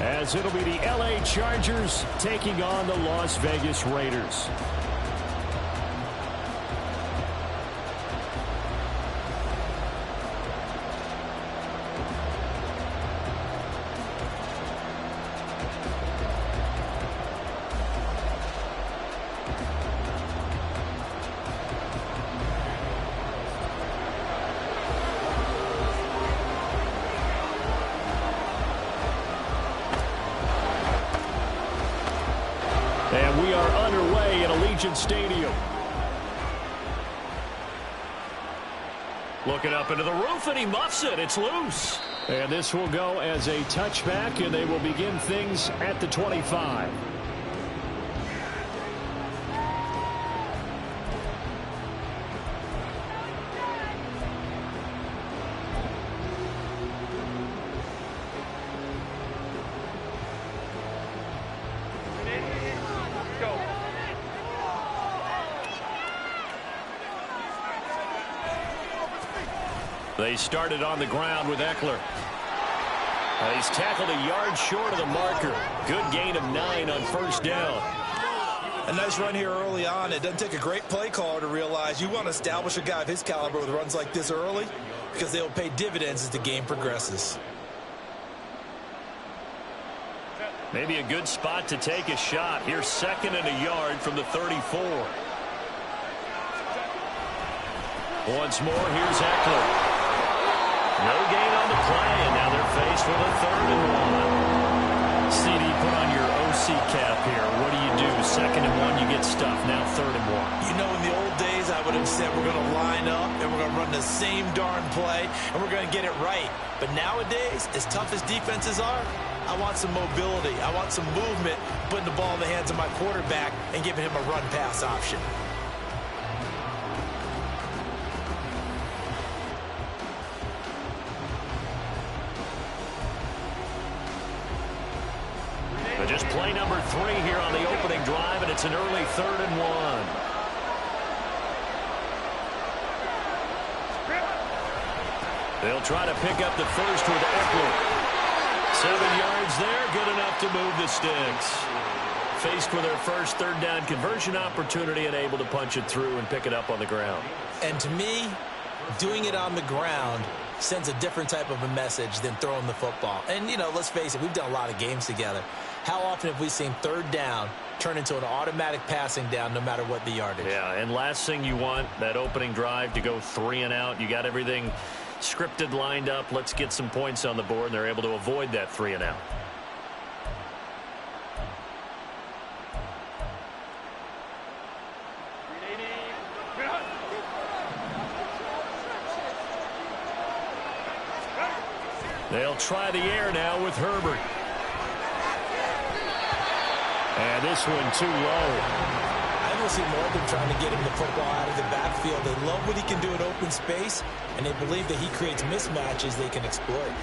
as it'll be the L.A. Chargers taking on the Las Vegas Raiders. And we are underway at Allegiant Stadium. Looking up into the roof, and he muffs it. It's loose. And this will go as a touchback, and they will begin things at the 25. They started on the ground with Eckler. And he's tackled a yard short of the marker. Good gain of 9 on first down. A nice run here early on. It doesn't take a great play caller to realize you want to establish a guy of his caliber with runs like this early because they'll pay dividends as the game progresses. Maybe a good spot to take a shot. Here's 2nd and a yard from the 34. Once more, here's Eckler. No gain on the play, and now they're faced with a 3rd and 1. CD, put on your OC cap here. What do? 2nd and 1, you get stuffed. Now 3rd and 1. You know, in the old days, I would have said we're going to line up and we're going to run the same darn play and we're going to get it right. But nowadays, as tough as defenses are, I want some mobility. I want some movement, putting the ball in the hands of my quarterback and giving him a run-pass option. Just play number 3 here on the opening drive, and it's an early 3rd and 1. They'll try to pick up the first with Eckler. 7 yards there, good enough to move the sticks. Faced with their first 3rd down conversion opportunity and able to punch it through and pick it up on the ground. And to me, doing it on the ground sends a different type of a message than throwing the football. And, you know, let's face it, we've done a lot of games together. How often have we seen 3rd down turn into an automatic passing down no matter what the yardage? Yeah, and last thing you want, that opening drive to go 3 and out. You got everything scripted, lined up. Let's get some points on the board, and they're able to avoid that 3 and out. They'll try the air now with Herbert. And this one too low. I will see more of them trying to get him the football out of the backfield. They love what he can do in open space, and they believe that he creates mismatches they can exploit.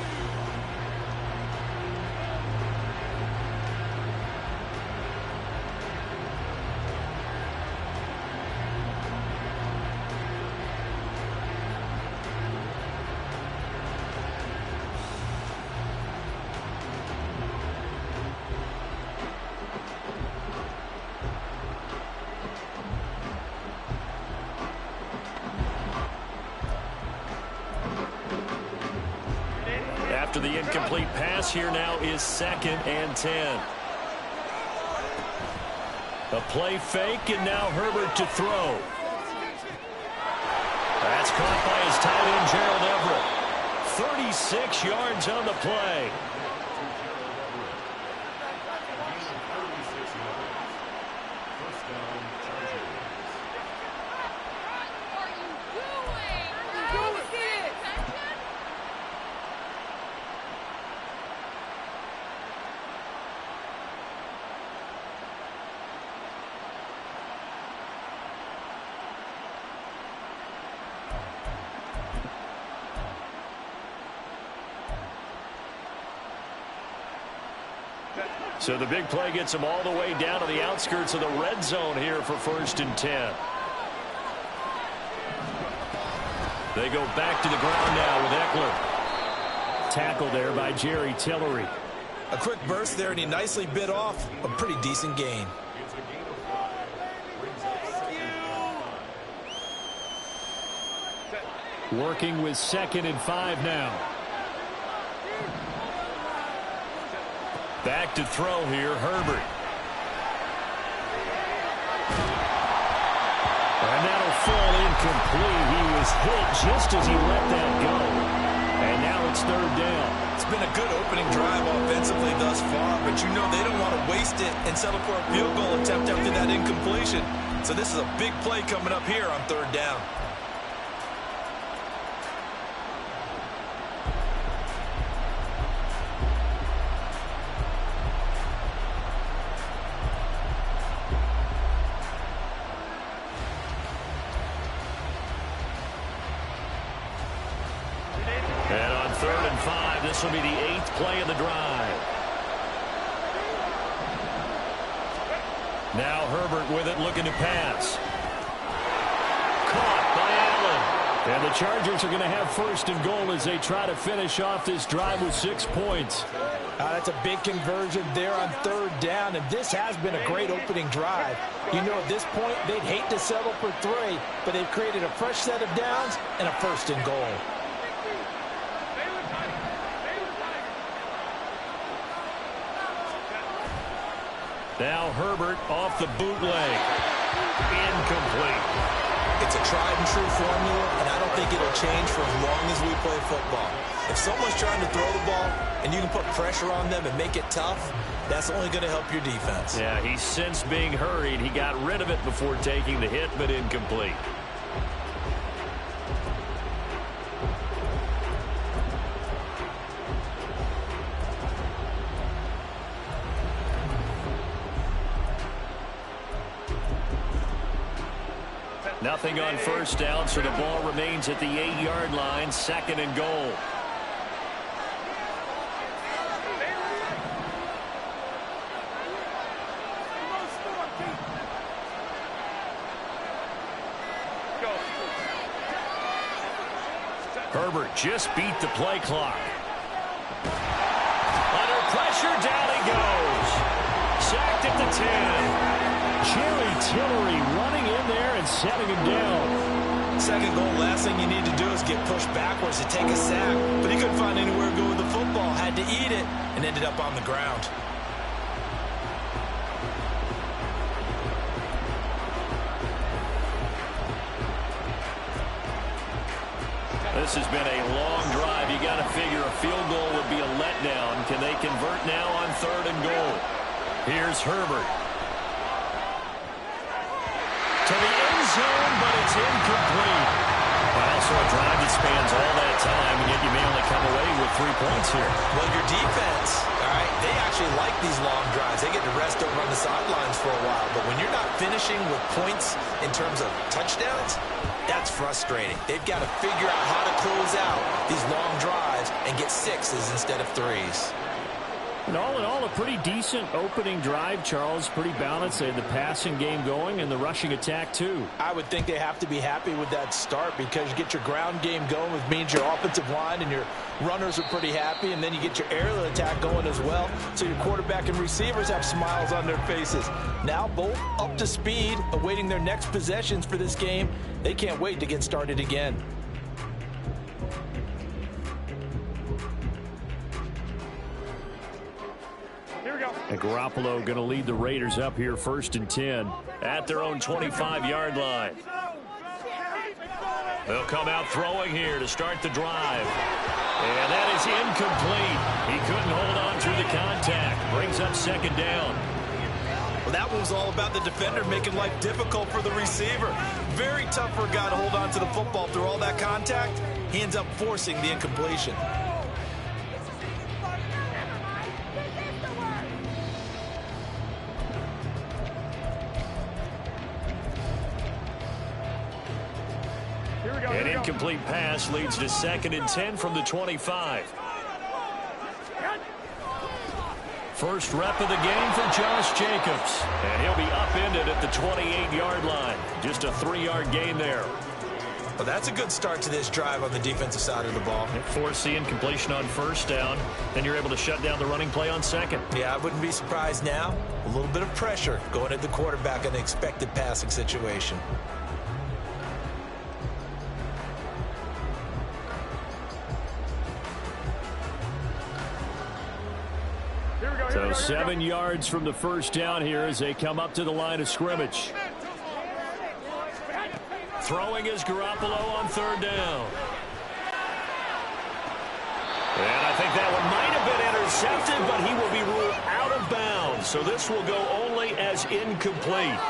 After the incomplete pass, here now is 2nd and 10. A play fake, and now Herbert to throw. That's caught by his tight end, Gerald Everett. 36 yards on the play. So the big play gets them all the way down to the outskirts of the red zone here for 1st and 10. They go back to the ground now with Eckler. Tackle there by Jerry Tillery. A quick burst there, and he nicely bit off a pretty decent gain. Working with 2nd and 5 now. Back to throw here, Herbert. And that'll fall incomplete. He was hit just as he let that go. And now it's 3rd down. It's been a good opening drive offensively thus far, but you know they don't want to waste it and settle for a field goal attempt after that incompletion. So this is a big play coming up here on 3rd down. And on 3rd and 5, this will be the 8th play of the drive. Now Herbert with it, looking to pass. Caught by Allen. And the Chargers are going to have 1st and goal as they try to finish off this drive with 6 points. That's a big conversion there on 3rd down, and this has been a great opening drive. You know, at this point, they'd hate to settle for 3, but they've created a fresh set of downs and a 1st and goal. Now Herbert off the bootleg. Incomplete. It's a tried-and-true formula, and I don't think it'll change for as long as we play football. If someone's trying to throw the ball and you can put pressure on them and make it tough, that's only going to help your defense. Yeah, he's since being hurried. He got rid of it before taking the hit, but incomplete. Nothing on 1st down, so the ball remains at the 8-yard line, 2nd and goal. Herbert just beat the play clock. Under pressure, down he goes. Sacked at the 10. Jerry Tillery running in there and setting him down. 2nd goal, last thing you need to do is get pushed backwards to take a sack. But he couldn't find anywhere to go with the football, had to eat it, and ended up on the ground. This has been a long drive. You got to figure a field goal would be a letdown. Can they convert now on 3rd and goal? Here's Herbert. To the end zone, but it's incomplete. Also a drive that spans all that time, and yet you may only come away with 3 points here. Well, your defense, all right, they actually like these long drives. They get to rest over on the sidelines for a while. But when you're not finishing with points in terms of touchdowns, that's frustrating. They've got to figure out how to close out these long drives and get 6s instead of 3s. And all in all, a pretty decent opening drive, Charles. Pretty balanced. They had the passing game going and the rushing attack, too. I would think they have to be happy with that start because you get your ground game going, which means your offensive line and your runners are pretty happy, and then you get your aerial attack going as well, so your quarterback and receivers have smiles on their faces. Now both up to speed, awaiting their next possessions for this game. They can't wait to get started again. And Garoppolo going to lead the Raiders up here 1st and 10 at their own 25-yard line. They'll come out throwing here to start the drive. And that is incomplete. He couldn't hold on through the contact. Brings up 2nd down. Well, that was all about the defender making life difficult for the receiver. Very tough for a guy to hold on to the football through all that contact. He ends up forcing the incompletion. An incomplete pass leads to 2nd and 10 from the 25. First rep of the game for Josh Jacobs. And he'll be upended at the 28-yard line. Just a 3-yard gain there. Well, that's a good start to this drive on the defensive side of the ball. Forcing completion on first down. Then you're able to shut down the running play on second. Yeah, I wouldn't be surprised now. A little bit of pressure going at the quarterback in an expected passing situation. So 7 yards from the first down here as they come up to the line of scrimmage. Throwing is Garoppolo on third down. And I think that one might have been intercepted, but he will be ruled out of bounds. So this will go only as incomplete.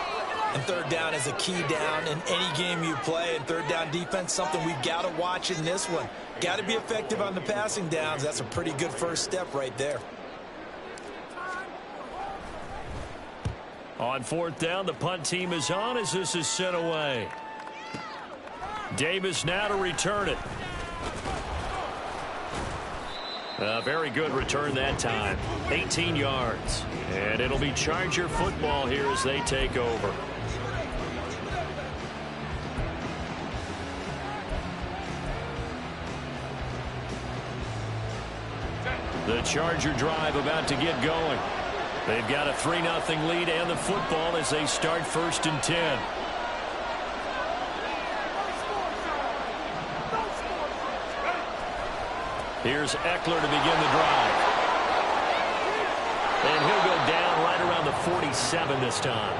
And third down is a key down in any game you play. And third down defense, something we've got to watch in this one. Got to be effective on the passing downs. That's a pretty good first step right there. On fourth down, the punt team is on as this is sent away. Davis now to return it. A very good return that time. 18 yards. And it'll be Charger football here as they take over. The Charger drive about to get going. They've got a 3-0 lead and the football as they start 1st and 10. Here's Eckler to begin the drive. And he'll go down right around the 47 this time.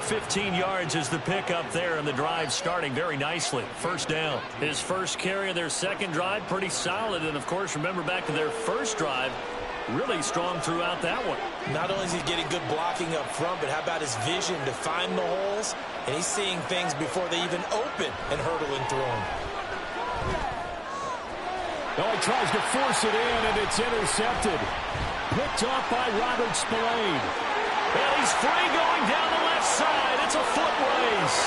15 yards is the pickup there, and the drive starting very nicely. First down. His first carry of their second drive, pretty solid. And, of course, remember back to their first drive, really strong throughout that one. Not only is he getting good blocking up front, but how about his vision to find the holes? And he's seeing things before they even open and hurdling through them. Oh, he tries to force it in, and it's intercepted. Picked off by Robert Spillane. Well, he's free going down the left side. It's a foot race.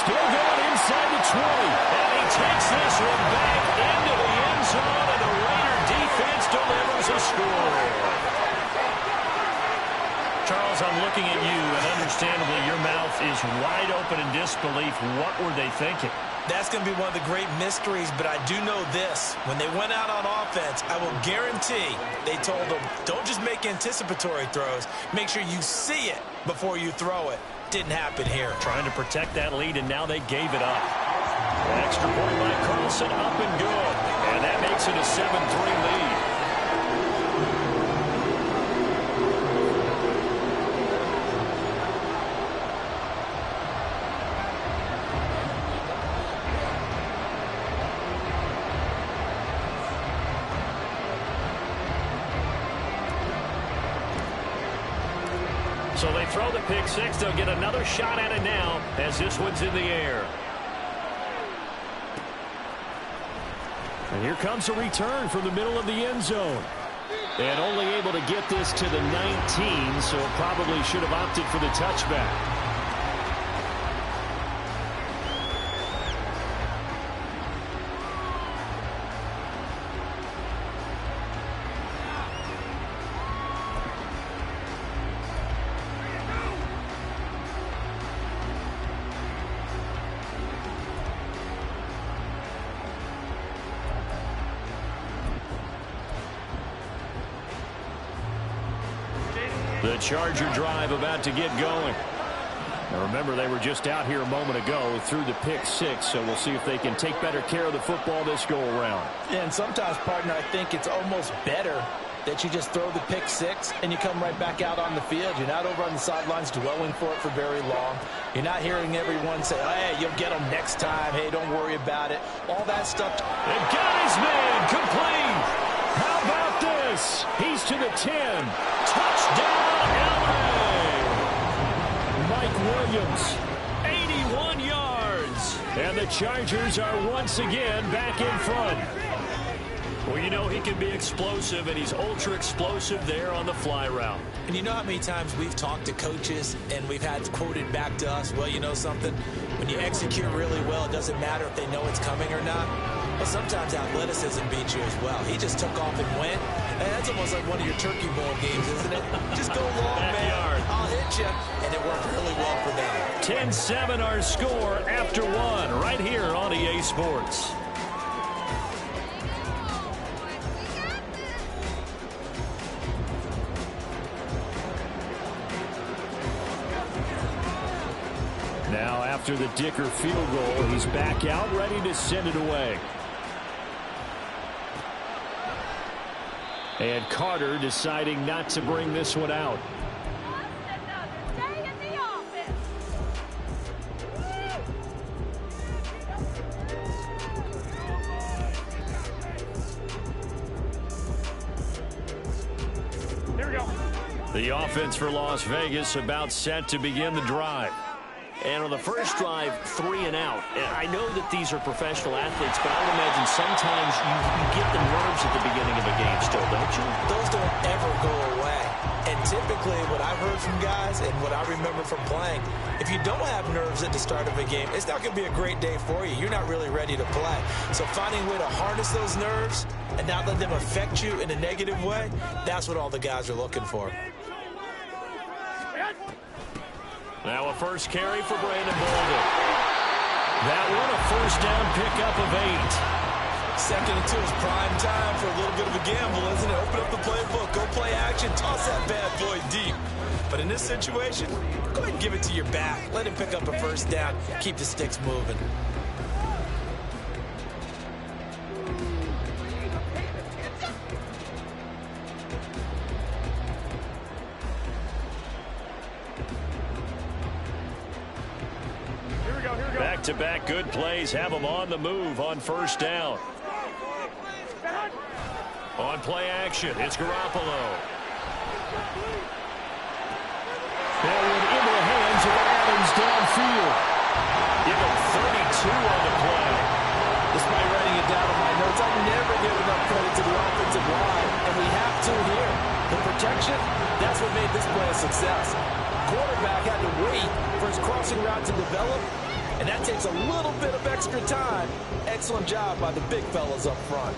Still going inside the 20. And he takes this one back into the end zone, and the Raider defense delivers a score. Charles, I'm looking at you, and understandably your mouth is wide open in disbelief. What were they thinking? That's going to be one of the great mysteries, but I do know this. When they went out on offense, I will guarantee they told them, don't just make anticipatory throws. Make sure you see it before you throw it. Didn't happen here. Trying to protect that lead, and now they gave it up. An extra point by Carlson, up and good. And that makes it a 7-3 lead. So they throw the pick six. They'll get another shot at it now as this one's in the air. And here comes a return from the middle of the end zone. And only able to get this to the 19, so probably should have opted for the touchback. The Charger drive about to get going. Now remember, they were just out here a moment ago through the pick six, so we'll see if they can take better care of the football this go around. Yeah, and sometimes, partner, I think it's almost better that you just throw the pick six and you come right back out on the field. You're not over on the sidelines dwelling for it for very long. You're not hearing everyone say, hey, you'll get them next time. Hey, don't worry about it. All that stuff. And got his man complete. How about this? He's to the 10. Touchdown, LA. Mike Williams, 81 yards. And the Chargers are once again back in front. Well, you know he can be explosive, and he's ultra explosive there on the fly route. And you know how many times we've talked to coaches and we've had quoted back to us, well, you know something? When you execute really well, it doesn't matter if they know it's coming or not. But sometimes athleticism beats you as well. He just took off and went. And that's almost like one of your turkey bowl games, isn't it? Just go long, man. I'll hit you. And it worked really well for them. 10-7 our score after one right here on EA Sports. Now after the Dicker field goal, he's back out ready to send it away. And Carter deciding not to bring this one out. Here we go. The offense for Las Vegas about set to begin the drive. And on the first drive, 3 and out. And I know that these are professional athletes, but I would imagine sometimes you get the nerves at the beginning of a game still, don't you? Those don't ever go away. And typically what I've heard from guys and what I remember from playing, if you don't have nerves at the start of a game, it's not going to be a great day for you. You're not really ready to play. So finding a way to harness those nerves and not let them affect you in a negative way, that's what all the guys are looking for. Now a first carry for Brandon Bolden. That one a first down pickup of 8. 2nd and 2 is prime time for a little bit of a gamble, isn't it? Open up the playbook, go play action, toss that bad boy deep. But in this situation, go ahead and give it to your back. Let him pick up a first down, keep the sticks moving. Back-to-back good plays have them on the move on first down. On play action, it's Garoppolo. That one into the hands of Adams downfield. Give him 32 on the play. Despite writing it down in my notes, I never give enough credit to the offensive line, and we have to here. The protection, that's what made this play a success. Quarterback had to wait for his crossing route to develop, and that takes a little bit of extra time. Excellent job by the big fellas up front.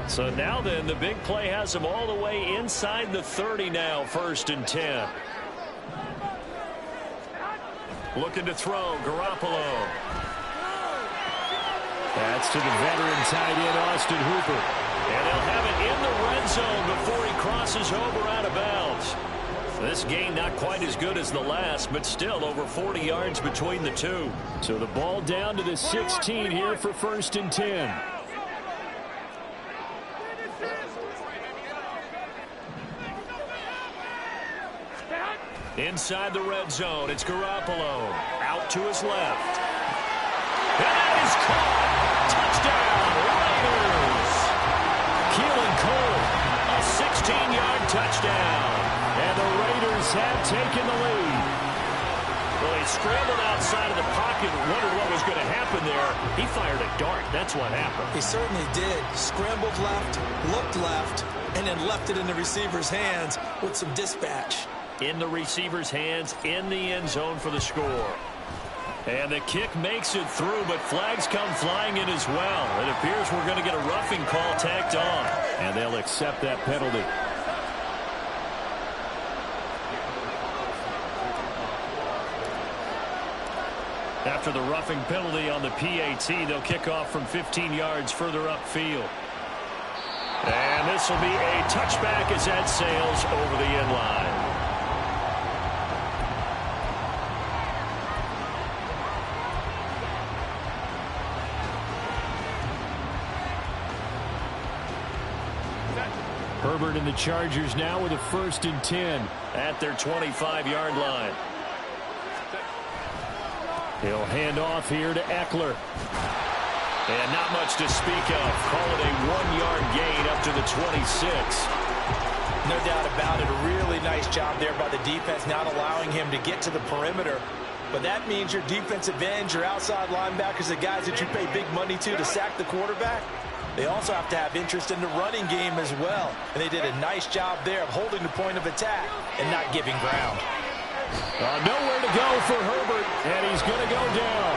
So now then, the big play has them all the way inside the 30 now, 1st and 10. Looking to throw, Garoppolo. That's to the veteran tight end, Austin Hooper. And they'll have it in the red zone before he crosses over out of bounds. This game not quite as good as the last, but still over 40 yards between the two. So the ball down to the 16 here for 1st and 10. Inside the red zone, it's Garoppolo. Out to his left. And that is caught. Touchdown, Raiders. Keelan Cole, a 16-yard touchdown. And the Raiders have taken the lead. Well, he scrambled outside of the pocket and wondered what was going to happen there. He fired a dart. That's what happened. He certainly did. Scrambled left, looked left, and then left it in the receiver's hands with some dispatch. In the receiver's hands, in the end zone for the score. And the kick makes it through, but flags come flying in as well. It appears we're going to get a roughing call tacked on. And they'll accept that penalty. After the roughing penalty on the PAT, they'll kick off from 15 yards further upfield. And this will be a touchback as that sails over the end line. Herbert and the Chargers now with a 1st and 10 at their 25-yard line. He'll hand off here to Eckler. And not much to speak of. Call it a 1-yard gain up to the 26. No doubt about it. A really nice job there by the defense, not allowing him to get to the perimeter. But that means your defensive ends, your outside linebackers, the guys that you pay big money to sack the quarterback, they also have to have interest in the running game as well. And they did a nice job there of holding the point of attack and not giving ground. Nowhere to go for Herbert, and he's going to go down.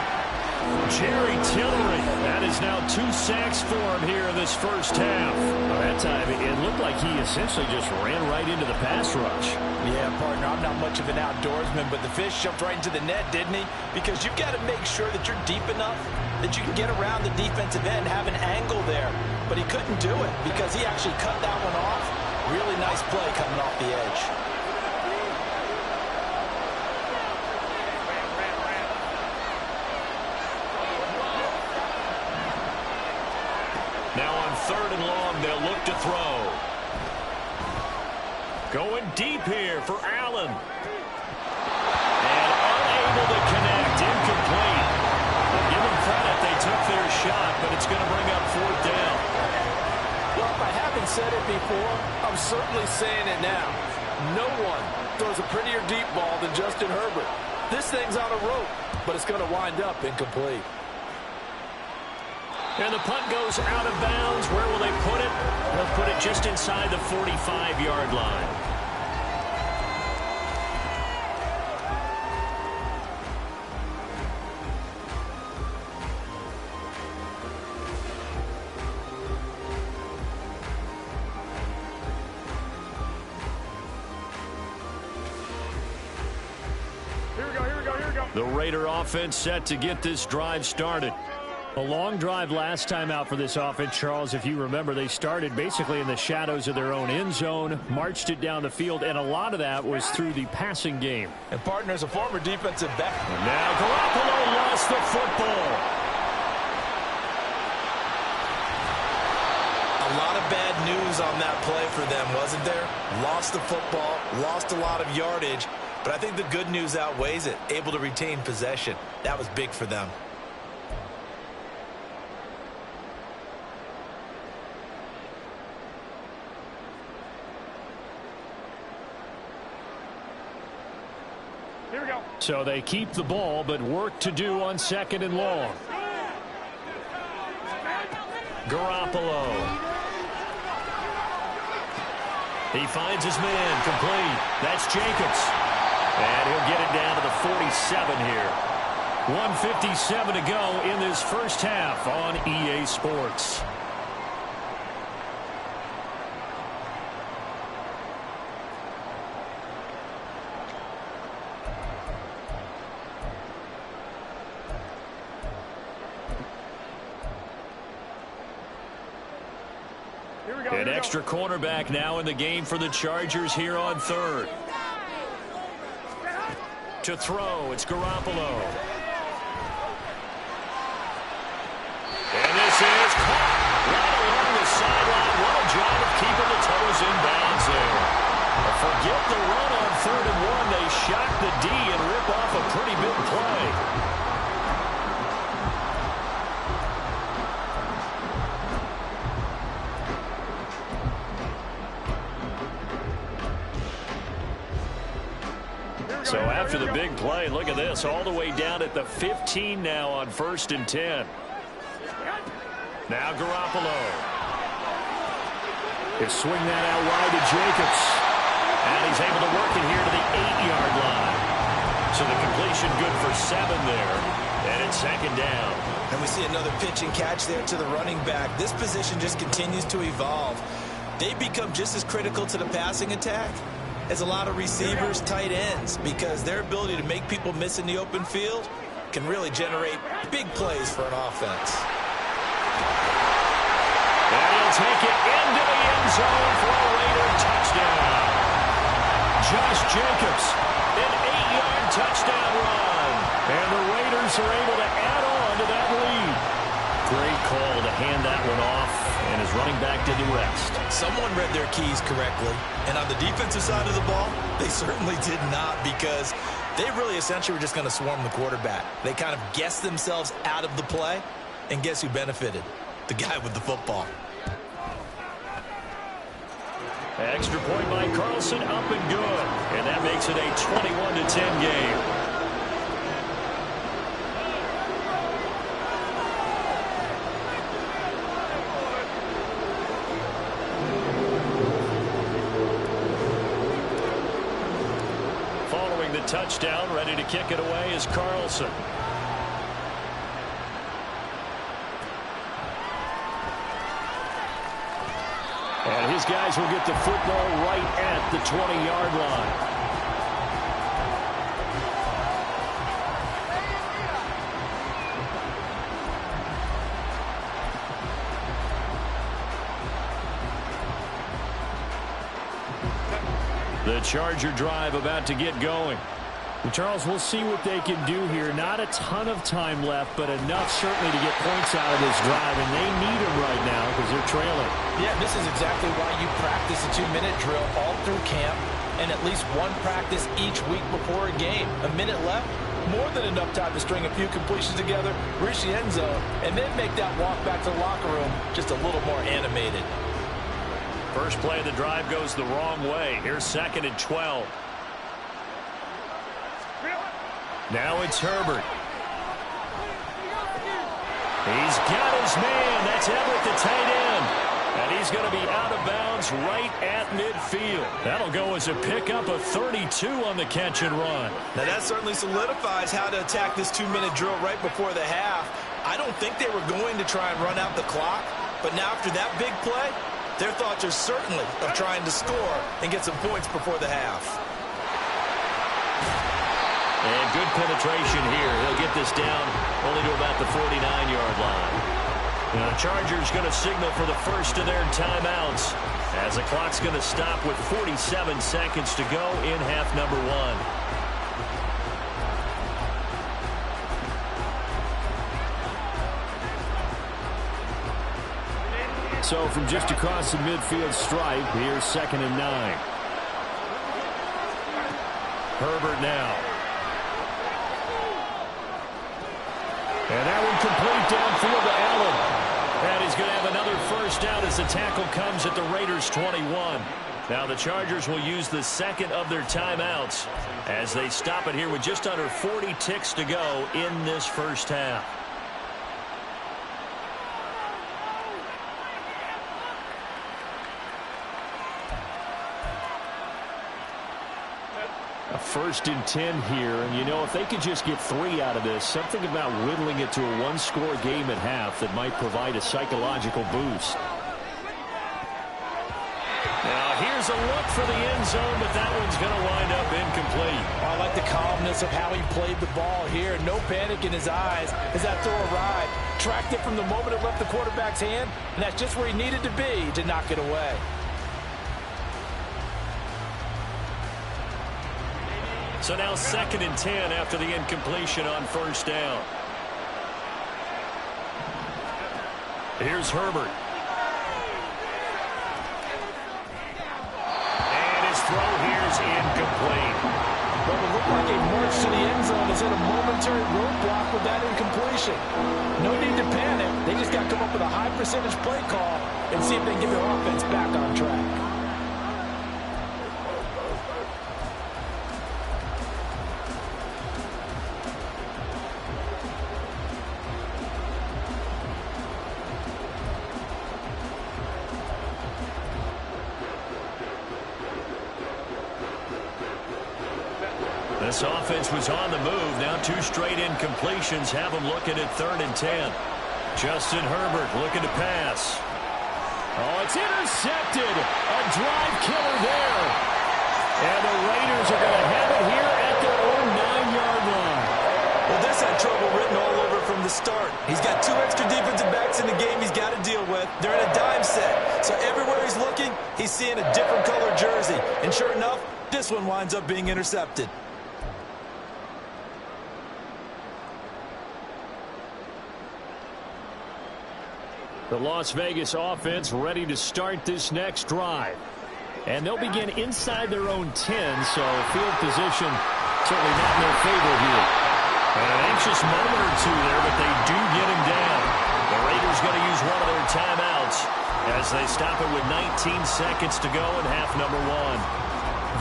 Jerry Tillery That is now 2 sacks for him here in this first half. Well, that time, it looked like he essentially just ran right into the pass rush. Yeah, partner, I'm not much of an outdoorsman, but the fish jumped right into the net, didn't he? Because you've got to make sure that you're deep enough that you can get around the defensive end, have an angle there. But he couldn't do it because he actually cut that one off. Really nice play coming off the edge. Now on 3rd and long, they'll look to throw. Going deep here for Allen. And unable to connect, incomplete. Give them credit, they took their shot, but it's going to bring up 4th down. Well, if I haven't said it before, I'm certainly saying it now. No one throws a prettier deep ball than Justin Herbert. This thing's on a rope, but it's going to wind up incomplete. And the punt goes out of bounds. Where will they put it? They'll put it just inside the 45-yard line. Here we go. The Raider offense set to get this drive started. A long drive last time out for this offense, Charles. If you remember, they started basically in the shadows of their own end zone, marched it down the field, and a lot of that was through the passing game. And partner's a former defensive back. And now Garoppolo lost the football. A lot of bad news on that play for them, wasn't there? Lost the football, lost a lot of yardage, but I think the good news outweighs it. Able to retain possession. That was big for them. Here we go. So they keep the ball, but work to do on 2nd and long. Garoppolo. He finds his man, complete. That's Jacobs. And he'll get it down to the 47 here. 1:57 to go in this first half on EA Sports. An extra cornerback now in the game for the Chargers here on 3rd. To throw, it's Garoppolo. And this is caught right along the sideline. What a job of keeping the toes in bounds there. Forget the run on 3rd and 1. They shock the D and rip off a pretty big play. So after the big play, look at this, all the way down at the 15 now on 1st and 10. Now Garoppolo. He'll swing that out wide to Jacobs. And he's able to work it here to the 8-yard line. So the completion good for 7 there. And it's 2nd down. And we see another pitch and catch there to the running back. This position just continues to evolve. They become just as critical to the passing attack as a lot of receivers, tight ends, because their ability to make people miss in the open field can really generate big plays for an offense. And he'll take it into the end zone for a Raider touchdown. Josh Jacobs, an 8-yard touchdown run. And the Raiders are able to add on to that lead. Great call to hand that one off, and his running back did the rest. Someone read their keys correctly, and on the defensive side of the ball, they certainly did not, because they really essentially were just going to swarm the quarterback. They kind of guessed themselves out of the play, and guess who benefited? The guy with the football. Extra point by Carlson, up and good, and that makes it a 21-10 game. Touchdown, ready to kick it away is Carlson. His guys will get the football right at the 20-yard line. The Charger drive about to get going. Well, Charles, we'll see what they can do here. Not a ton of time left, but enough certainly to get points out of this drive, and they need them right now because they're trailing. Yeah, this is exactly why you practice a 2-minute drill all through camp and at least one practice each week before a game. A minute left, more than enough time to string a few completions together, reach the end zone, and then make that walk back to the locker room just a little more animated. First play of the drive goes the wrong way. Here's 2nd and 12. Now it's Herbert. He's got his man. That's Everett, the tight end. And he's going to be out of bounds right at midfield. That'll go as a pickup of 32 on the catch and run. Now that certainly solidifies how to attack this 2-minute drill right before the half. I don't think they were going to try and run out the clock, but now after that big play, their thoughts are certainly of trying to score and get some points before the half. And good penetration here. He'll get this down only to about the 49-yard line. Now the Chargers going to signal for the first of their timeouts as the clock's going to stop with 47 seconds to go in half number 1. So from just across the midfield stripe, here's 2nd and 9. Herbert now. And that one complete downfield to Allen. And he's going to have another first down as the tackle comes at the Raiders' 21. Now the Chargers will use the second of their timeouts as they stop it here with just under 40 ticks to go in this first half. A 1st and 10 here, and you know, if they could just get 3 out of this, something about whittling it to a one-score game at half that might provide a psychological boost. Now here's a look for the end zone, but that one's going to wind up incomplete. I like the calmness of how he played the ball here. No panic in his eyes as that throw arrived. Tracked it from the moment it left the quarterback's hand, and that's just where he needed to be to knock it away. So now 2nd and 10 after the incompletion on first down. Here's Herbert. And his throw here's incomplete. What would look like a march to the end zone is in a momentary roadblock with that incompletion. No need to panic. They just got to come up with a high percentage play call and see if they can get their offense back on track. This offense was on the move. Now 2 straight incompletions have them looking at 3rd and 10. Justin Herbert looking to pass. Oh, it's intercepted. A drive killer there. And the Raiders are going to have it here at their own 9-yard line. Well, this had trouble written all over from the start. He's got 2 extra defensive backs in the game he's got to deal with. They're in a dime set. So everywhere he's looking, he's seeing a different color jersey. And sure enough, this one winds up being intercepted. The Las Vegas offense ready to start this next drive. And they'll begin inside their own 10, so field position certainly not in their favor here. And an anxious moment or two there, but they do get him down. The Raiders going to use one of their timeouts as they stop it with 19 seconds to go in half number 1.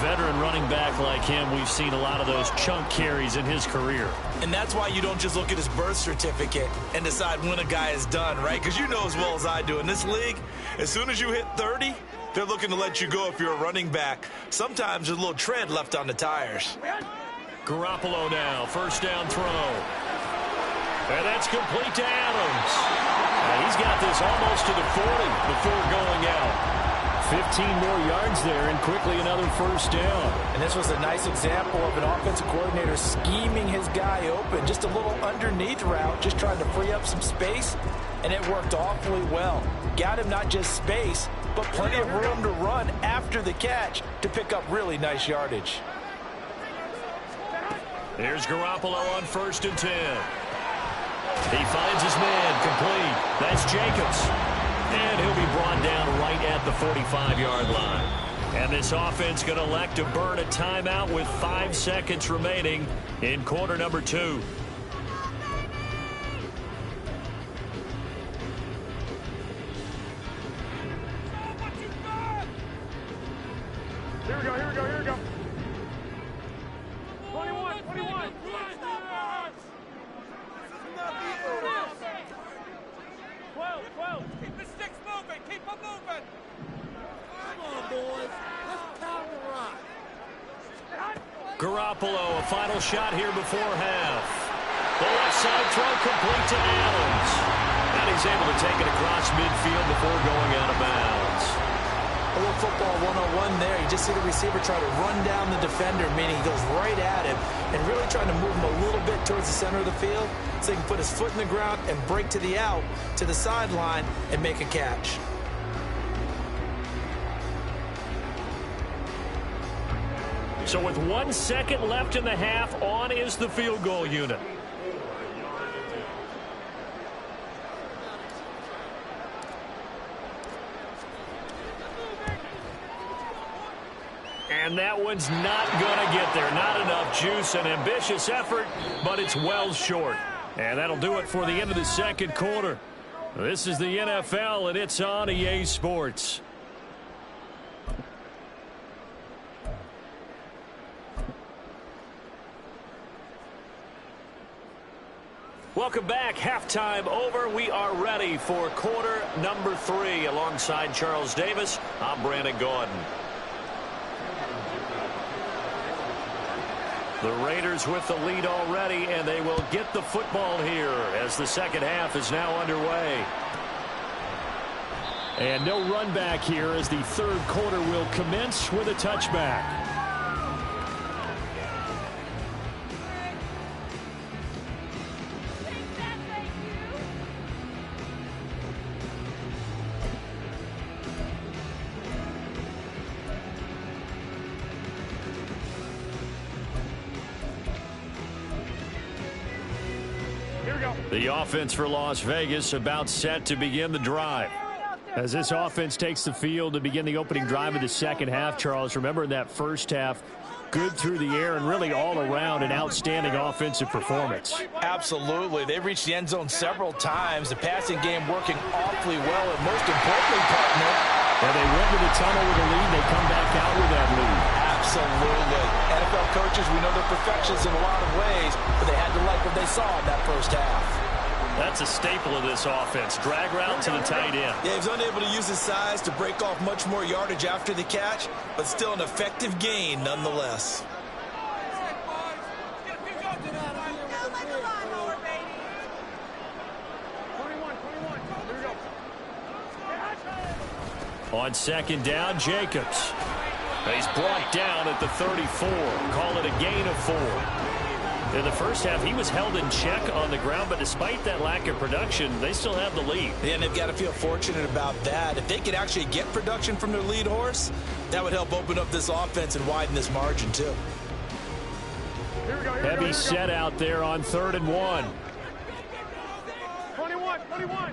Veteran running back like him, we've seen a lot of those chunk carries in his career. And that's why you don't just look at his birth certificate and decide when a guy is done, right? Because you know as well as I do, in this league, as soon as you hit 30, they're looking to let you go if you're a running back. Sometimes there's a little tread left on the tires. Garoppolo now, first down throw. And that's complete to Adams. And he's got this almost to the 40 before going out. 15 more yards there and quickly another first down. And this was a nice example of an offensive coordinator scheming his guy open. Just a little underneath route, just trying to free up some space, and it worked awfully well. Got him not just space, but plenty of room to run after the catch to pick up really nice yardage. Here's Garoppolo on 1st and 10. He finds his man complete. That's Jacobs. And he'll be brought down right at the 45-yard line. And this offense going to elect to burn a timeout with 5 seconds remaining in quarter number 2. Here we go, here we go, here we go. 21, 21. 12. Keep the sticks moving. Keep them moving. Come on, boys. Let's pound the rock. Garoppolo, a final shot here before half. The left side throw complete to Adams. And he's able to take it across midfield before going out of bounds. A little football 101 there. You just see the receiver try to run down the defender, meaning he goes right at him and really trying to move him a little bit towards the center of the field so he can put his foot in the ground and break to the out, to the sideline, and make a catch. So with 1 second left in the half, on is the field goal unit. And that one's not going to get there. Not enough juice. An ambitious effort, but it's well short. And that'll do it for the end of the second quarter. This is the NFL, and it's on EA Sports. Welcome back. Halftime over. We are ready for quarter number 3. Alongside Charles Davis, I'm Brandon Gordon. The Raiders with the lead already, and they will get the football here as the second half is now underway. And no run back here as the third quarter will commence with a touchback. The offense for Las Vegas about set to begin the drive. As this offense takes the field to begin the opening drive of the second half, Charles, remember in that first half, good through the air and really all around an outstanding offensive performance. Absolutely. They reached the end zone several times. The passing game working awfully well, and most importantly, partner. And they went to the tunnel with a lead. They come back out with that lead. Absolutely. NFL coaches, we know they're perfectionists in a lot of ways, but they had to like what they saw in that first half. That's a staple of this offense. Drag route to the tight end. Yeah, he's unable to use his size to break off much more yardage after the catch, but still an effective gain nonetheless. On second down, Jacobs. He's brought down at the 34. Call it a gain of 4. In the first half, he was held in check on the ground, but despite that lack of production, they still have the lead. Yeah, and they've got to feel fortunate about that. If they could actually get production from their lead horse, that would help open up this offense and widen this margin, too. Heavy set out there on 3rd and 1. 21.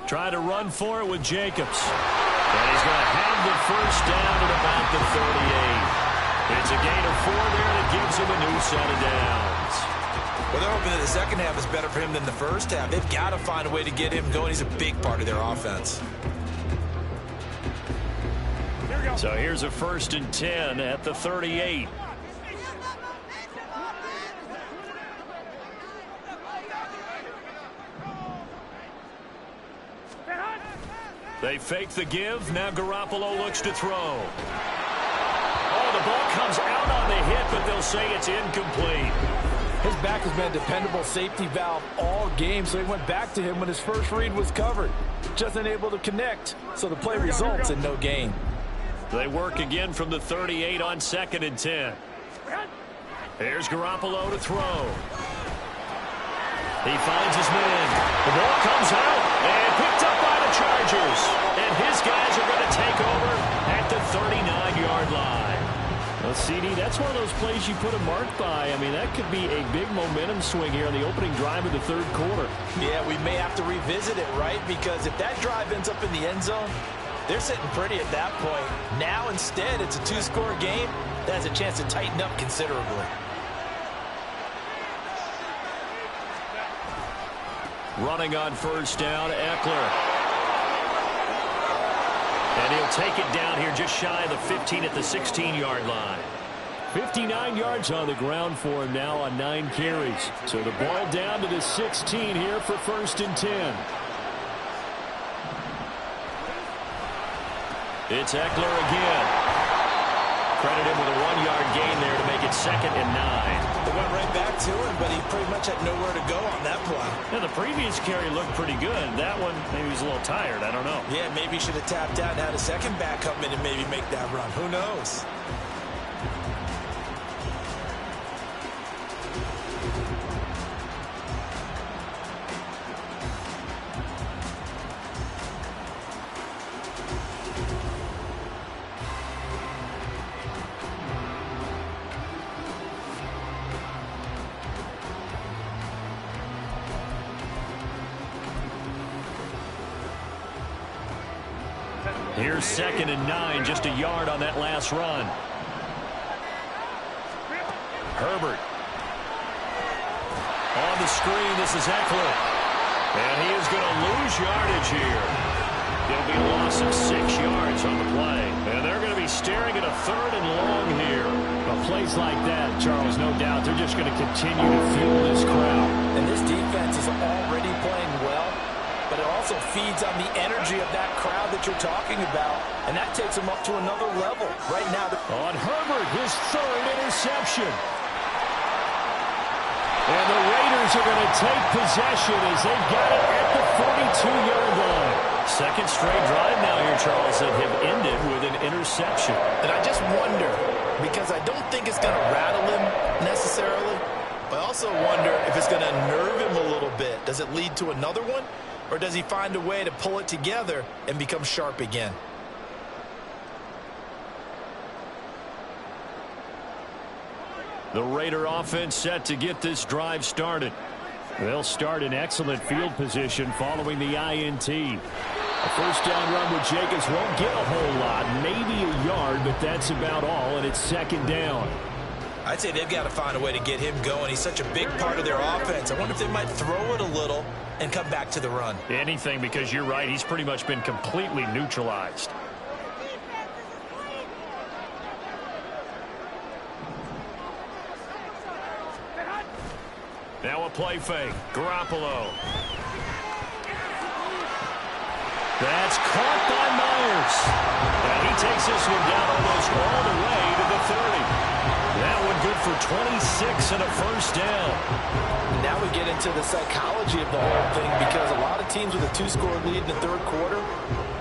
Try to run for it with Jacobs. And he's going to have the first down at about the 38. It's a gain of 4 there, and it gives him a new set of downs. Well, they're hoping that the second half is better for him than the first half. They've got to find a way to get him going. He's a big part of their offense. So here's a 1st and 10 at the 38. They fake the give. Now Garoppolo looks to throw. Oh, the ball comes out on the hit, but they'll say it's incomplete. His back has been a dependable safety valve all game, so he went back to him when his first read was covered. Just unable to connect, so the play results in no gain. They work again from the 38 on 2nd and 10. Here's Garoppolo to throw. He finds his man. The ball comes out and picked up by the Chargers. And his guys are going to take over at the 39-yard line. Well, CD, that's one of those plays you put a mark by. I mean, that could be a big momentum swing here on the opening drive of the third quarter. Yeah, we may have to revisit it, right? Because if that drive ends up in the end zone, they're sitting pretty at that point. Now, instead, it's a two-score game that has a chance to tighten up considerably. Running on first down, Eckler. And he'll take it down here just shy of the 15 at the 16-yard line. 59 yards on the ground for him now on 9 carries. So the ball down to the 16 here for 1st and 10. It's Eckler again. Credit him with a 1-yard gain there to make it 2nd and 9. They went right back to him, but he pretty much had nowhere to go on that play. And the previous carry looked pretty good. That one, maybe he was a little tired. I don't know. Yeah, maybe he should have tapped out and had a second back come in and maybe make that run. Who knows? Here's 2nd and 9, just a yard on that last run. Herbert. On the screen, this is Eckler. And he is going to lose yardage here. It'll be a loss of 6 yards on the play. And they're going to be staring at a 3rd and long here. Well, plays like that, Charles, no doubt, they're just going to continue to fuel this crowd. And this defense is already playing well, but it also feeds on the energy of that crowd that you're talking about, and that takes them up to another level. Right now, on Herbert, his 3rd interception. And the Raiders are going to take possession as they've got it at the 42-yard line. 2nd straight drive now here, Charles, that have ended with an interception. And I just wonder, because I don't think it's going to rattle him necessarily, but I also wonder if it's going to nerve him a little bit. Does it lead to another one? Or does he find a way to pull it together and become sharp again? The Raider offense set to get this drive started. They'll start in excellent field position following the INT. A first down run with Jacobs won't get a whole lot, maybe a yard, but that's about all, and it's 2nd down. I'd say they've got to find a way to get him going. He's such a big part of their offense. I wonder if they might throw it a little and come back to the run. Anything, because you're right, he's pretty much been completely neutralized. Now a play fake. Garoppolo. That's caught by Myers. And he takes this one down almost all the way to the 30. That one good for 26 and a first down. Now we get into the psychology of the whole thing, because a lot of teams with a 2-score lead in the third quarter,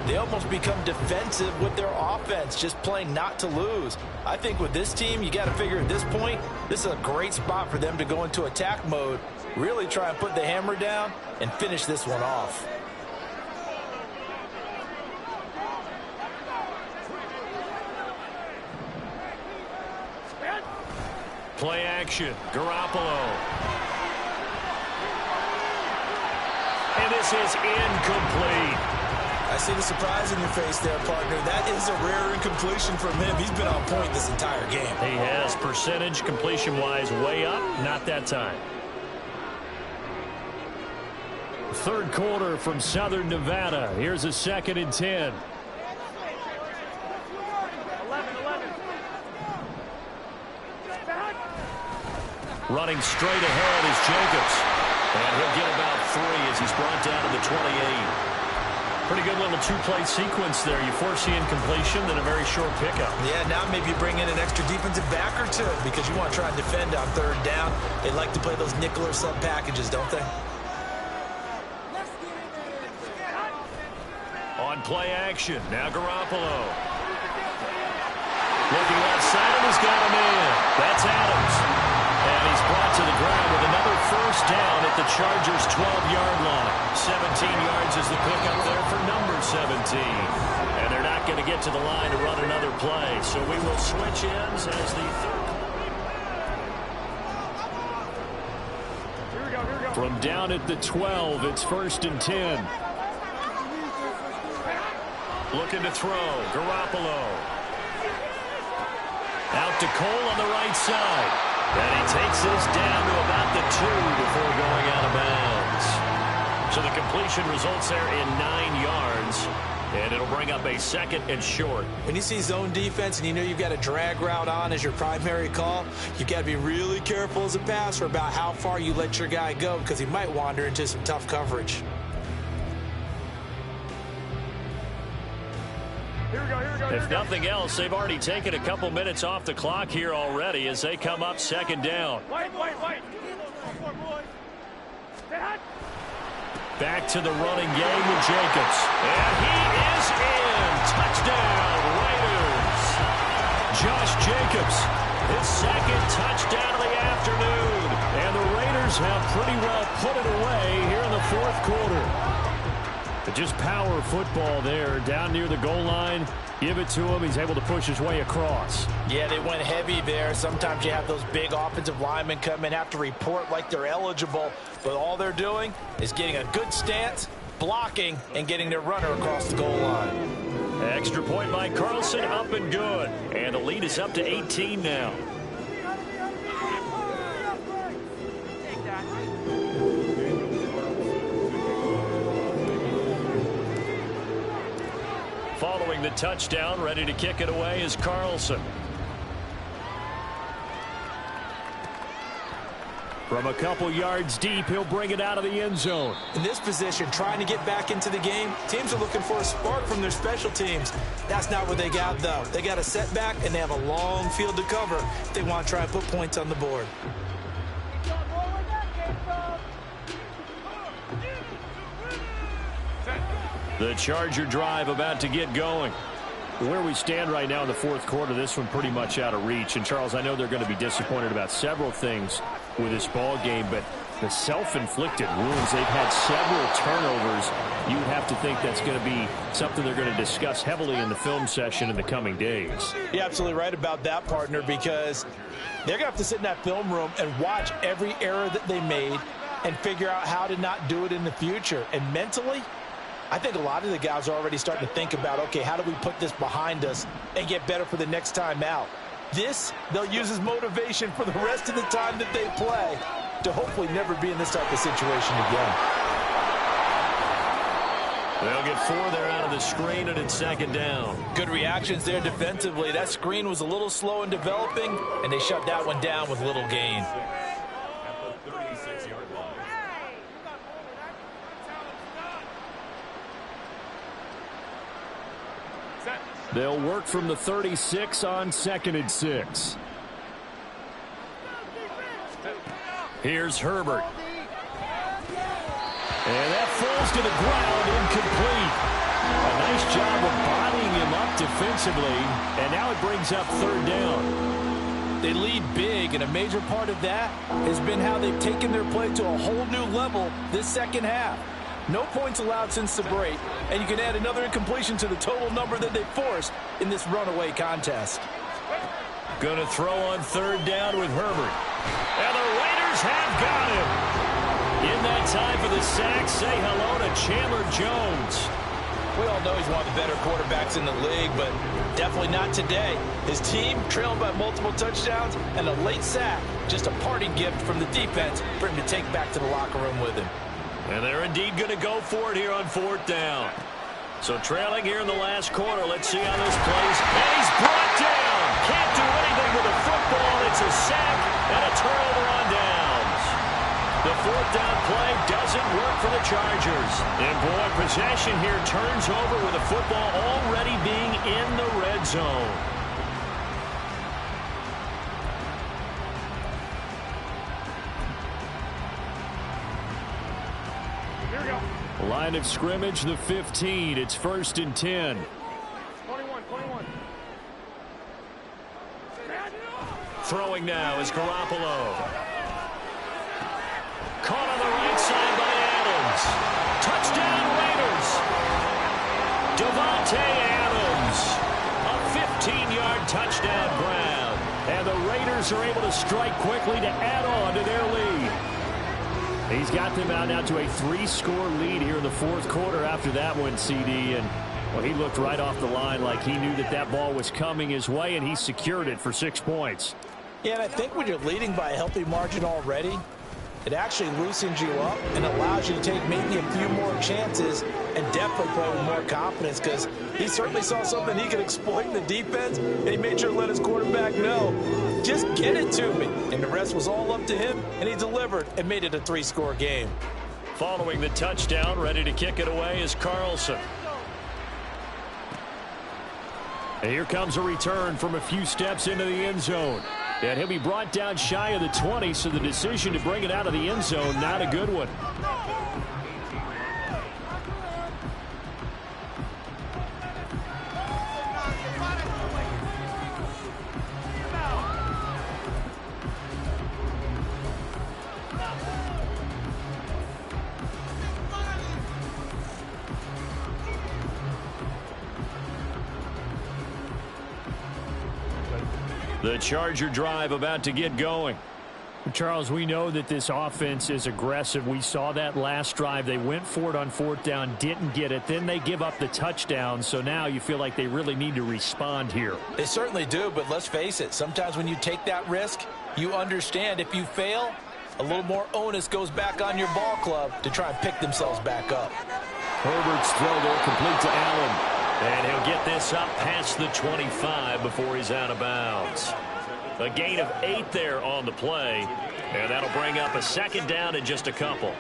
they almost become defensive with their offense, just playing not to lose. I think with this team, you got to figure at this point, this is a great spot for them to go into attack mode, really try and put the hammer down and finish this one off. Play action. Garoppolo. And this is incomplete. I see the surprise in your face there, partner. That is a rare incompletion from him. He's been on point this entire game. He has. Percentage completion-wise way up. Not that time. Third quarter from Southern Nevada. Here's a 2nd and 10. 11. Running straight ahead is Jacobs. And he'll get about 3 as he's brought down to the 28. Pretty good little two-play sequence there. You force the incompletion, then a very short pickup. Yeah, now maybe you bring in an extra defensive back or two because you want to try and defend on third down. They like to play those nickel or sub packages, don't they? On play action, now Garoppolo. Looking left side, and he's got him in. That's Adams. And he's brought to the ground with another first down at the Chargers' 12-yard line. 17 yards is the pickup there for number 17. And they're not going to get to the line to run another play. So we will switch ends as the third. Here we go. From down at the 12, it's 1st and 10. Looking to throw. Garoppolo. Out to Cole on the right side. And he takes this down to about the 2 before going out of bounds. So the completion results there in 9 yards. And it'll bring up a 2nd and short. When you see zone defense and you know you've got a drag route on as your primary call, you've got to be really careful as a passer about how far you let your guy go because he might wander into some tough coverage. If nothing else, they've already taken a couple minutes off the clock here already as they come up 2nd down. Wait. Back to the running game with Jacobs. And he is in. Touchdown, Raiders. Josh Jacobs, his 2nd touchdown of the afternoon. And the Raiders have pretty well put it away here in the 4th quarter. But just power football there down near the goal line. Give it to him. He's able to push his way across. Yeah, they went heavy there. Sometimes you have those big offensive linemen come in, have to report like they're eligible. But all they're doing is getting a good stance, blocking, and getting their runner across the goal line. Extra point by Carlson, up and good. And the lead is up to 18 now. Following the touchdown, ready to kick it away is Carlson. From a couple yards deep, he'll bring it out of the end zone. In this position, trying to get back into the game, teams are looking for a spark from their special teams. That's not what they got, though. They got a setback, and they have a long field to cover if they want to try and put points on the board. The Charger drive about to get going. Where we stand right now in the 4th quarter, this one pretty much out of reach. And, Charles, I know they're going to be disappointed about several things with this ball game, but the self-inflicted wounds, they've had several turnovers. You would have to think that's going to be something they're going to discuss heavily in the film session in the coming days. You're absolutely right about that, partner, because they're going to have to sit in that film room and watch every error that they made and figure out how to not do it in the future. And mentally, I think a lot of the guys are already starting to think about, okay, how do we put this behind us and get better for the next time out? This, they'll use as motivation for the rest of the time that they play to hopefully never be in this type of situation again. They'll get 4 there out of the screen, and it's 2nd down. Good reactions there defensively. That screen was a little slow in developing, and they shut that one down with little gain. They'll work from the 36 on 2nd and 6. Here's Herbert. And that falls to the ground, incomplete. A nice job of bodying him up defensively, and now it brings up 3rd down. They lead big, and a major part of that has been how they've taken their play to a whole new level this 2nd half. No points allowed since the break, and you can add another incompletion to the total number that they forced in this runaway contest. Gonna throw on 3rd down with Herbert. And the Raiders have got him. In that time for the sack, say hello to Chandler Jones. We all know he's one of the better quarterbacks in the league, but definitely not today. His team trailing by multiple touchdowns and a late sack, just a parting gift from the defense for him to take back to the locker room with him. And they're indeed going to go for it here on 4th down. So trailing here in the last quarter. Let's see how this plays. And he's brought down. Can't do anything with the football. It's a sack and a turnover on downs. The 4th down play does doesn't work for the Chargers. And boy, possession here turns over with the football already being in the red zone. Here we go. Line of scrimmage, the 15. It's 1st and 10. 21. Throwing now is Garoppolo. Caught on the right side by Adams. Touchdown Raiders. Devontae Adams. A 15-yard touchdown grab. And the Raiders are able to strike quickly to add on to their lead. He's got them out now to a 3-score lead here in the 4th quarter after that one, CD. And well, he looked right off the line like he knew that that ball was coming his way, and he secured it for 6 points. Yeah, and I think when you're leading by a healthy margin already, it actually loosens you up and allows you to take maybe a few more chances and definitely play with more confidence, because he certainly saw something he could exploit in the defense, and he made sure to let his quarterback know, just get it to me. And the rest was all up to him, and he delivered and made it a 3-score game. Following the touchdown, ready to kick it away is Carlson. And here comes a return from a few steps into the end zone. And he'll be brought down shy of the 20, so the decision to bring it out of the end zone, not a good one. The Charger drive about to get going. Charles, we know that this offense is aggressive. We saw that last drive. They went for it on 4th down, didn't get it. Then they give up the touchdown. So now you feel like they really need to respond here. They certainly do, but let's face it. Sometimes when you take that risk, you understand if you fail, a little more onus goes back on your ball club to try and pick themselves back up. Herbert's throw there complete to Allen. And he'll get this up past the 25 before he's out of bounds. A gain of 8 there on the play. And that'll bring up a 2nd down in just a couple.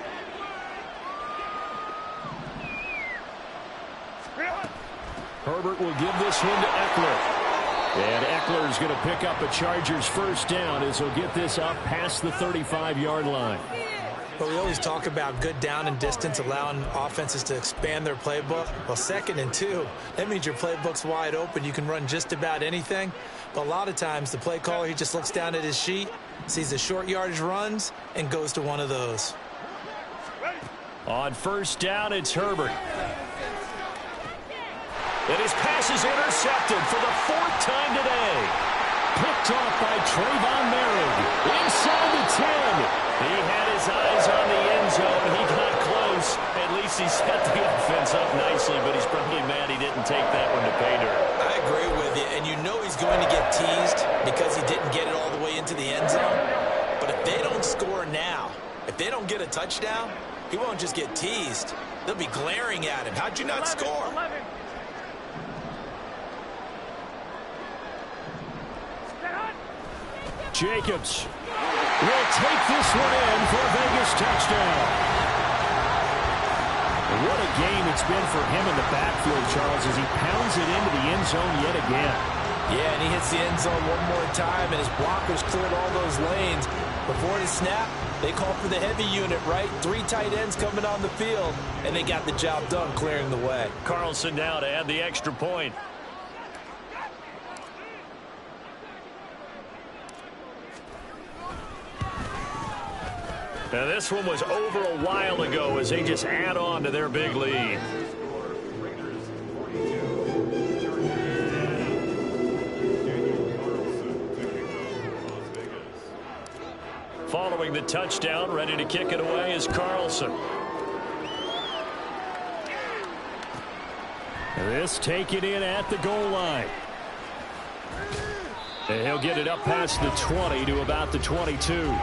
Herbert will give this one to Eckler. And Eckler's going to pick up a Chargers 1st down as he'll get this up past the 35-yard line. But we always talk about good down and distance, allowing offenses to expand their playbook. Well, 2nd and 2, that means your playbook's wide open. You can run just about anything. But a lot of times, the play caller, he just looks down at his sheet, sees the short yardage runs, and goes to one of those. On 1st down, it's Herbert. And his pass is intercepted for the 4th time today. Picked off by Trayvon Merrick. Inside the 10. He had his eyes on the end zone. He got close. At least he set the offense up nicely, but he's probably mad he didn't take that one to pay dirt. I agree with you, and you know he's going to get teased because he didn't get it all the way into the end zone. But if they don't score now, if they don't get a touchdown, he won't just get teased. They'll be glaring at him. How'd you not score? 11. Jacobs will take this one in for a Vegas touchdown. What a game it's been for him in the backfield, Charles, as he pounds it into the end zone yet again. Yeah, and he hits the end zone one more time, and his blockers cleared all those lanes. Before the snap, they called for the heavy unit, right? 3 tight ends coming on the field, and they got the job done clearing the way. Carlson now to add the extra point. Now this one was over a while ago as they just add on to their big lead. Following the touchdown, ready to kick it away is Carlson. This taken in at the goal line. And he'll get it up past the 20 to about the 22.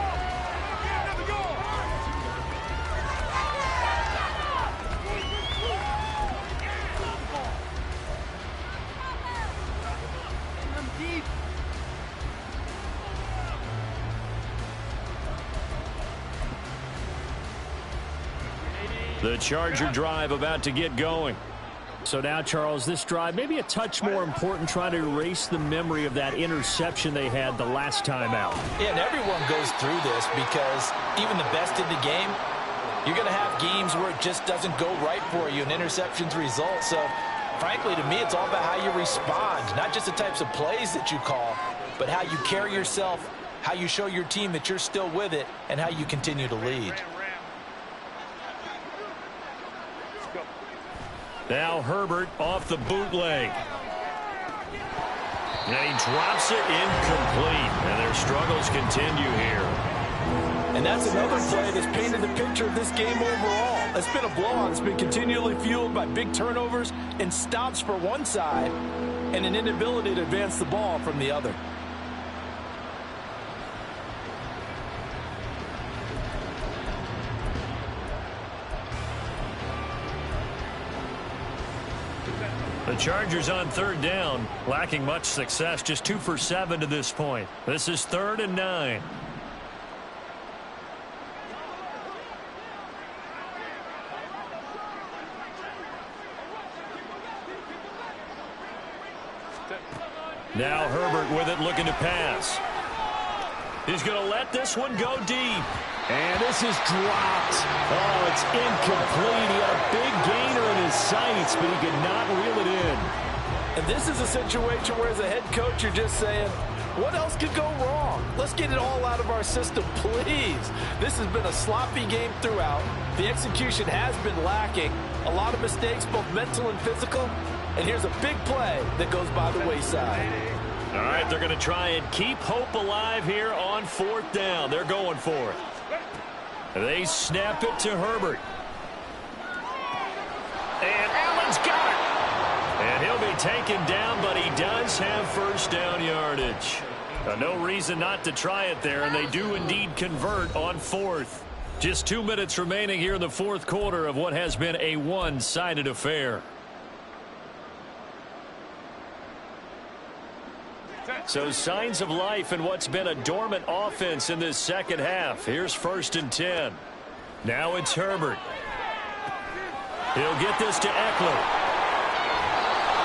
The Charger drive about to get going. So now, Charles, this drive maybe a touch more important, trying to erase the memory of that interception they had the last time out. Yeah, and everyone goes through this because even the best in the game, you're going to have games where it just doesn't go right for you and interceptions result. So, frankly, to me, it's all about how you respond, not just the types of plays that you call, but how you carry yourself, how you show your team that you're still with it, and how you continue to lead. Now Herbert off the bootleg. And he drops it incomplete. And their struggles continue here. And that's another play that's painted the picture of this game overall. It's been a blowout. It's been continually fueled by big turnovers and stops for one side and an inability to advance the ball from the other. The Chargers on third down, lacking much success, just 2 for 7 to this point. This is 3rd and 9. Now Herbert with it, looking to pass. He's going to let this one go deep. And this is dropped. Oh, it's incomplete. He had a big gainer in his sights, but he could not reel it in. And this is a situation where, as a head coach, you're just saying, what else could go wrong? Let's get it all out of our system, please. This has been a sloppy game throughout. The execution has been lacking. A lot of mistakes, both mental and physical. And here's a big play that goes by the wayside. All right, they're going to try and keep hope alive here on 4th down. They're going for it. They snap it to Herbert. And Allen's got it. And he'll be taken down, but he does have 1st down yardage. No reason not to try it there, and they do indeed convert on 4th. Just 2 minutes remaining here in the 4th quarter of what has been a one-sided affair. So signs of life in what's been a dormant offense in this second half. Here's 1st and 10. Now it's Herbert. He'll get this to Eckler.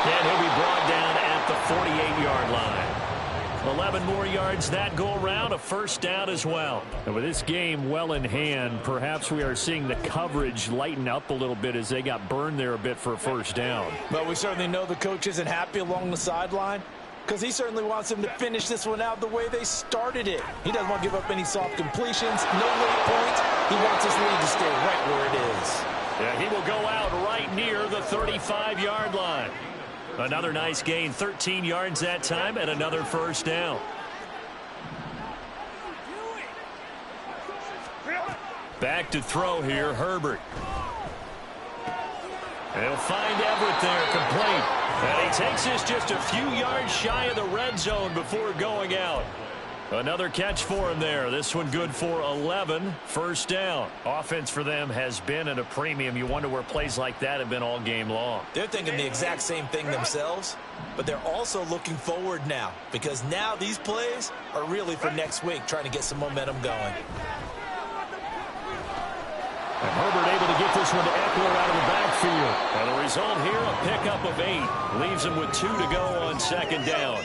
And he'll be brought down at the 48-yard line. 11 more yards that go around, a 1st down as well. And with this game well in hand, perhaps we are seeing the coverage lighten up a little bit as they got burned there a bit for a 1st down. But we certainly know the coach isn't happy along the sideline, because he certainly wants them to finish this one out the way they started it. He doesn't want to give up any soft completions, no late points. He wants his lead to stay right where it is. Yeah, he will go out right near the 35-yard line. Another nice gain, 13 yards that time, and another 1st down. Back to throw here, Herbert. And he'll find Everett there, complete. And he takes this just a few yards shy of the red zone before going out. Another catch for him there. This one good for 11. 1st down. Offense for them has been at a premium. You wonder where plays like that have been all game long. They're thinking the exact same thing themselves, but they're also looking forward now, because now these plays are really for next week, trying to get some momentum going. And Herbert able to get this one to Eckler out of the backfield. And the result here, a pickup of 8. Leaves him with 2 to go on 2nd down.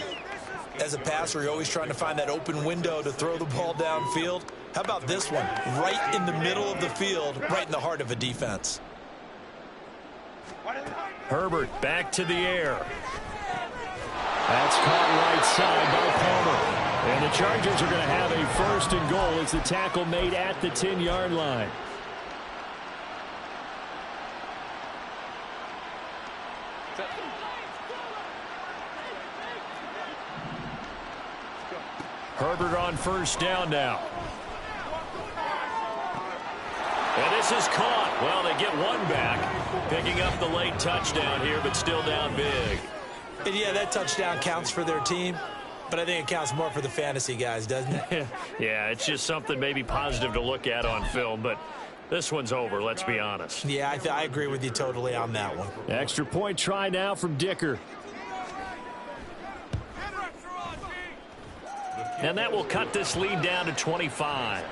As a passer, you're always trying to find that open window to throw the ball downfield. How about this one? Right in the middle of the field, right in the heart of a defense. Herbert back to the air. That's caught right side by Palmer. And the Chargers are going to have a 1st and goal as the tackle made at the 10-yard line. Herbert on 1st down now. And this is caught. Well, they get one back, picking up the late touchdown here, but still down big. And yeah, that touchdown counts for their team, but I think it counts more for the fantasy guys, doesn't it? Yeah, it's just something maybe positive to look at on film, but this one's over, let's be honest. Yeah, I agree with you totally on that one. Extra point try now from Dicker. And that will cut this lead down to 25.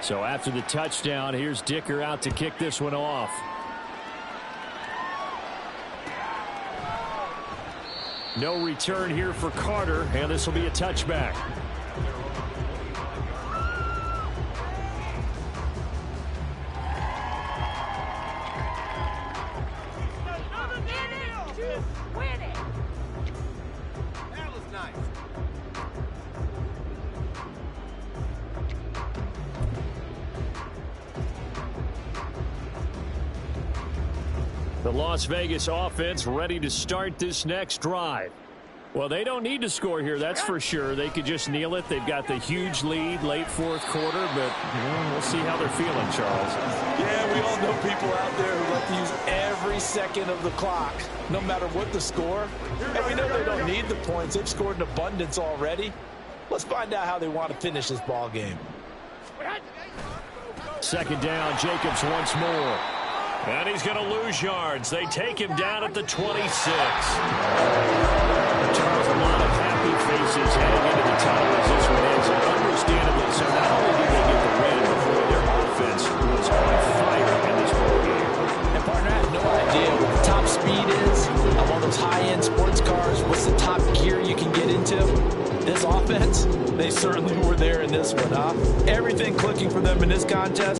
So after the touchdown, here's Dicker out to kick this one off. No return here for Carter, and this will be a touchback. The Las Vegas offense ready to start this next drive. Well, they don't need to score here, that's for sure. They could just kneel it. They've got the huge lead late fourth quarter, but we'll see how they're feeling, Charles. Yeah, we all know people out there who like to use every second of the clock, no matter what the score. And we know they don't need the points. They've scored in abundance already. Let's find out how they want to finish this ball game. Second down, Jacobs once more. And he's going to lose yards. They take him down at the 26. Charles, a lot of happy faces heading into the tunnel as this one ends. And understandably, so not only did they get the win, but their offense was on fire in this ball game. And partner, I have no idea what the top speed is of all those high-end sports cars. What's the top gear you can get into? This offense, they certainly were there in this one, huh? Everything clicking for them in this contest.